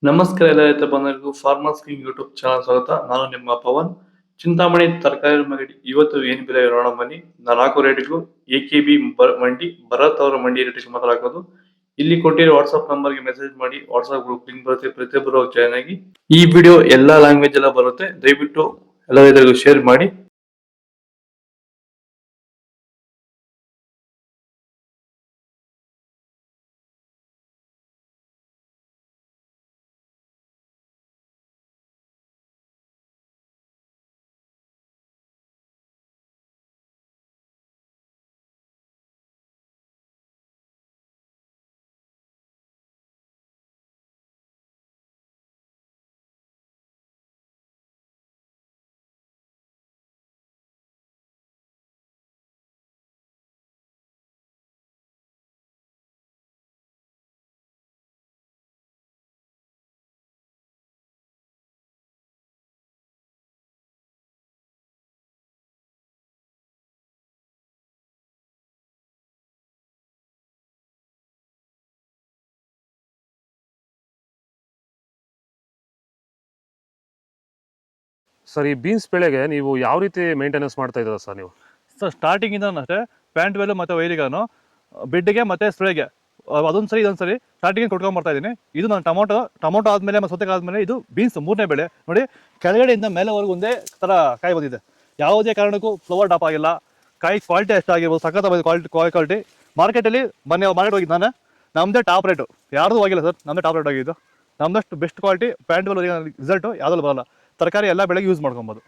ನಮಸ್ಕಾರ ಎಲ್ಲ ರೈತ ಬಂಧುಗಳಿಗೂ ಫಾರ್ಮರ್ಸ್ ಕಿಂಗ್ ಯೂಟ್ಯೂಬ್ ಚಾನಲ್ ಸ್ವಾಗತ. ನಾನು ನಿಮ್ಮ ಪವನ್. ಚಿಂತಾಮಣಿ ತರಕಾರಿ ಮಂಡಿ ಇವತ್ತು ಏನ್ ಬೆಲೆ ನೋಡೋಣ ಬನ್ನಿ. ನಾಲ್ಕು ರೇಟ್ಗಳು ಎಕೆಬಿ ಮಂಡಿ, ಭರತ್ ಅವರ ಮಂಡಿ ರೇಟ್ ಮಾತಾಡೋದು. ಇಲ್ಲಿ ಕೊಟ್ಟಿರೋ ವಾಟ್ಸ್ಆಪ್ ನಂಬರ್ಗೆ ಮೆಸೇಜ್ ಮಾಡಿ. ವಾಟ್ಸ್ಆಪ್ ಗ್ರೂಪ್ ಲಿಂಕ್ ಬರುತ್ತೆ, ಪ್ರತಿಯೊಬ್ಬರು ಜಾಯ್ನ್ ಆಗಿ. ಈ ವಿಡಿಯೋ ಎಲ್ಲಾ ಲ್ಯಾಂಗ್ವೇಜ್ ಎಲ್ಲ ಬರುತ್ತೆ, ದಯವಿಟ್ಟು ಎಲ್ಲ ರೈತರಿಗೂ ಶೇರ್ ಮಾಡಿ. ಸರ್, ಈ ಬೀನ್ಸ್ ಬೆಳೆಗೆ ನೀವು ಯಾವ ರೀತಿ ಮೇಂಟೆನೆನ್ಸ್ ಮಾಡ್ತಾ ಇದ್ದೀರಾ ಸರ್ ನೀವು? ಸರ್ ಸ್ಟಾರ್ಟಿಂಗಿಂದ ಅಷ್ಟೇ ಪ್ಯಾಂಟ್ ವೆಲ್ಲು ಮತ್ತು ವೈರಿಗಾನು ಬಿಡ್ಡಿಗೆ ಮತ್ತು ಸ್ಪ್ರೇಗೆ ಅದೊಂದು ಸರಿ ಇದೊಂದು ಸರಿ ಸ್ಟಾರ್ಟಿಂಗ್ ಕೊಟ್ಕೊಂಡ್ಬರ್ತಾ ಇದ್ದೀನಿ. ಇದು ನಾನು ಟೊಮೊಟೊ ಆದಮೇಲೆ ಮತ್ತು ಸೌತೆಕಾಯಿ ಆದಮೇಲೆ ಇದು ಬೀನ್ಸ್ ಮೂರನೇ ಬೆಳೆ. ನೋಡಿ, ಕೆಳಗಡೆಯಿಂದ ಮೇಲೆವರೆಗೂ ಒಂದೇ ಥರ ಕಾಯಿ ಬಂದಿದೆ. ಯಾವುದೇ ಕಾರಣಕ್ಕೂ ಫ್ಲವರ್ ಟಾಪ್ ಆಗಿಲ್ಲ. ಕಾಯಿ ಕ್ವಾಲಿಟಿ ಎಷ್ಟಾಗಿರ್ಬೋದು, ಸಖತ್ ಕ್ವಾಲಿಟಿ. ಮಾರ್ಕೆಟಲ್ಲಿ ಮಾರ್ಕೆಟ್ ಹೋಗಿದ್ದು ನಾನು, ನಮ್ಮದೇ ಟಾಪ್ ರೇಟು, ಯಾರ್ದು ಹೋಗಿಲ್ಲ ಸರ್, ನಮ್ಮದೇ ಟಾಪ್ ರೇಟ್ ಆಗಿದ್ದು. ನಮ್ಮದಷ್ಟು best quality plant well result ಯಾವುದಲ್ಲೂ ಬರೋಲ್ಲ. ತರಕಾರಿ ಎಲ್ಲ ಬೆಳೆಗೆ ಯೂಸ್ ಮಾಡ್ಕೊಬೋದು.